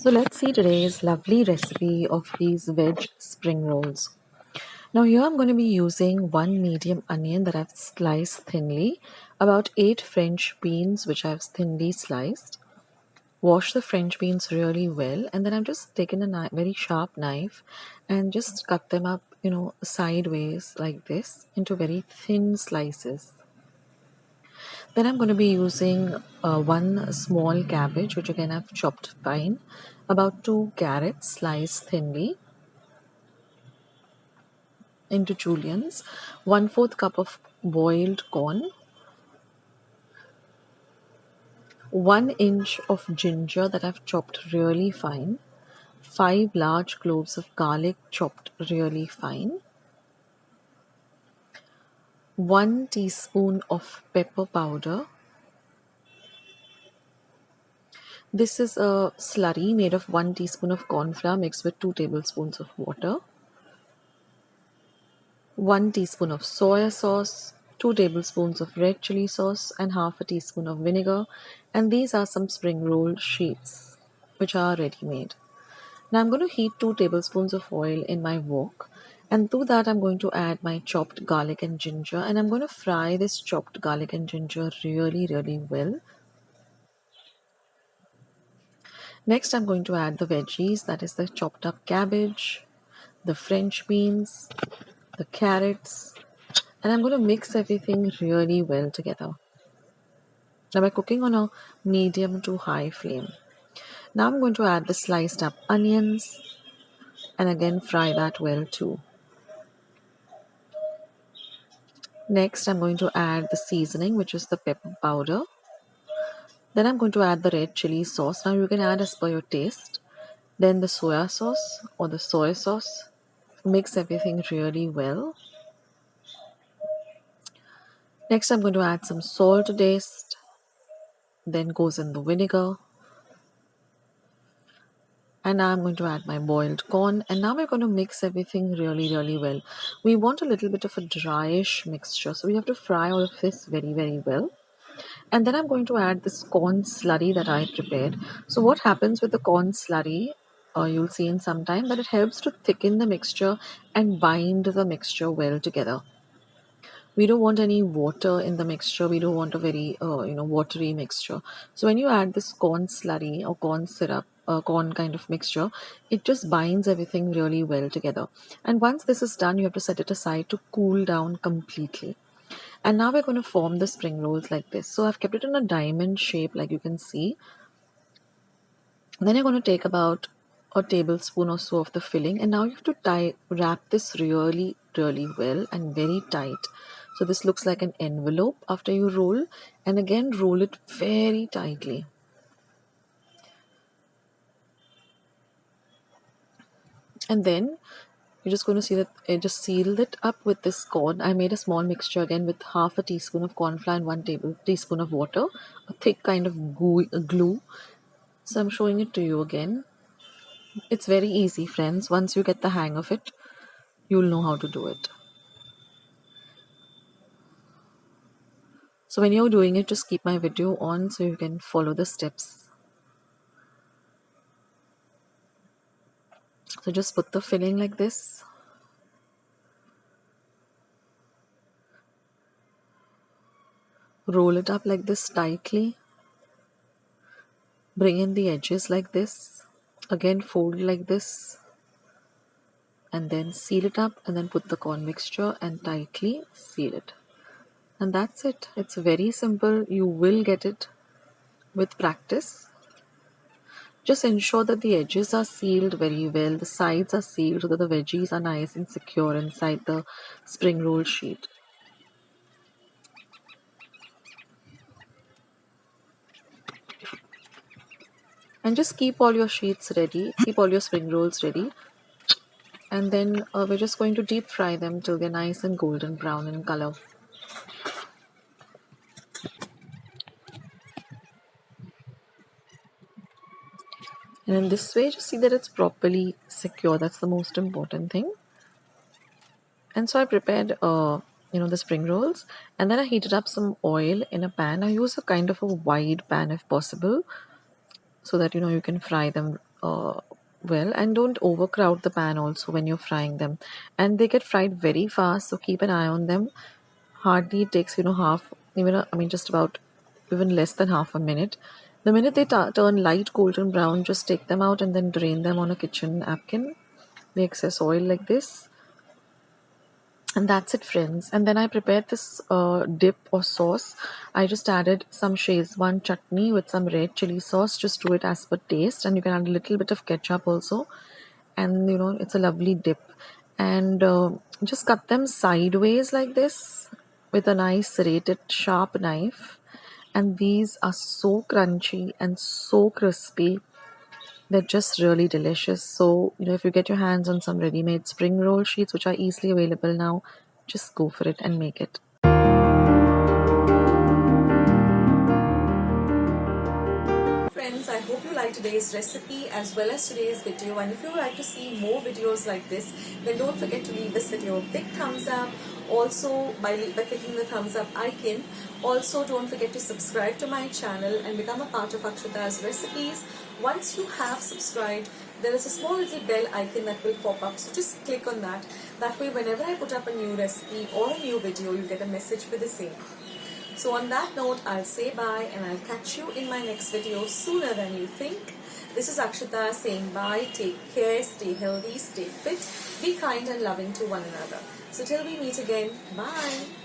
So let's see today's lovely recipe of these veg spring rolls. Now here I'm going to be using one medium onion that I've sliced thinly, about 8 French beans which I've thinly sliced. Wash the French beans really well, and then I've just taken a very sharp knife and just cut them up, sideways like this into very thin slices. Then I'm going to be using one small cabbage, which again I've chopped fine, about 2 carrots sliced thinly into juliennes, 1/4 cup of boiled corn, 1 inch of ginger that I've chopped really fine, 5 large cloves of garlic chopped really fine, 1 teaspoon of pepper powder. This is a slurry made of 1 teaspoon of corn flour mixed with 2 tablespoons of water, 1 teaspoon of soy sauce, 2 tablespoons of red chili sauce, and half a teaspoon of vinegar. And these are some spring roll sheets which are ready made. Now I'm going to heat 2 tablespoons of oil in my wok, and to that I'm going to add my chopped garlic and ginger, and I'm going to fry this chopped garlic and ginger really well. Next I'm going to add the veggies, that is the chopped up cabbage, the French beans, the carrots, and I'm going to mix everything really well together. Now by cooking on a medium to high flame. Now I'm going to add the sliced up onions and again fry that well too. Next I'm going to add the seasoning, which is the pepper powder. Then I'm going to add the red chili sauce. Now you can add as per your taste. Then the soya sauce or the soy sauce. Mix everything really well. Next I'm going to add some salt to taste. Then goes in the vinegar. And now I'm going to add my boiled corn, and now we're going to mix everything really well. We want a little bit of a dryish mixture, so we have to fry all of this very well. And then I'm going to add this corn slurry that I prepared. So what happens with the corn slurry, you'll see in some time, that it helps to thicken the mixture and bind the mixture well together. We don't want any water in the mixture. We don't want a very watery mixture. So when you add this corn slurry or corn syrup, corn kind of mixture, it just binds everything really well together. And once this is done, you have to set it aside to cool down completely. And now we're going to form the spring rolls like this. So I've kept it in a diamond shape, like you can see. Then you're going to take about a tablespoon or so of the filling, and now you have to wrap this really well and very tight. So this looks like an envelope after you roll, and again roll it very tightly. And then you're just going to see that I just sealed it up with this corn. I made a small mixture again with half a teaspoon of corn flour and 1 tablespoon of water, a thick kind of glue. So I'm showing it to you again. It's very easy, friends. Once you get the hang of it, you'll know how to do it. So when you're doing it, just keep my video on so you can follow the steps. So just put the filling like this. Roll it up like this tightly. Bring in the edges like this. Again fold like this. And then seal it up, and then put the corn mixture and tightly seal it. And that's it. It's very simple. You will get it with practice. Just ensure that the edges are sealed very well, the sides are sealed so that the veggies are nice and secure inside the spring roll sheet. And just keep all your sheets ready, keep all your spring rolls ready. And then we're just going to deep fry them till they're nice and golden brown in color. And in this way, just see that it's properly secure. That's the most important thing. And so I prepared, the spring rolls, and then I heated up some oil in a pan. I use a kind of a wide pan if possible, so that you can fry them well, and don't overcrowd the pan also when you're frying them. And they get fried very fast, so keep an eye on them. Hardly takes, half, even, I mean, just about even less than half a minute. The minute they turn light golden brown, just take them out and then drain them on a kitchen napkin, the excess oil like this. And that's it, friends. And then I prepared this dip or sauce. I just added some Szechuan chutney with some red chili sauce. Just do it as per taste, and you can add a little bit of ketchup also. And it's a lovely dip. And just cut them sideways like this with a nice serrated sharp knife. And these are so crunchy and so crispy. They're just really delicious. So, if you get your hands on some ready-made spring roll sheets, which are easily available now, just go for it and make it. Friends, I hope you liked today's recipe as well as today's video, and if you would like to see more videos like this, then don't forget to leave this video a big thumbs up. Also, by clicking the thumbs up icon. Also, don't forget to subscribe to my channel and become a part of Akshata's recipes. Once you have subscribed, there is a small little bell icon that will pop up, so just click on that. That way, whenever I put up a new recipe or a new video, you get a message for the same. So on that note, I'll say bye and I'll catch you in my next video sooner than you think. This is Akshata saying bye, take care, stay healthy, stay fit, be kind and loving to one another. So till we meet again, bye.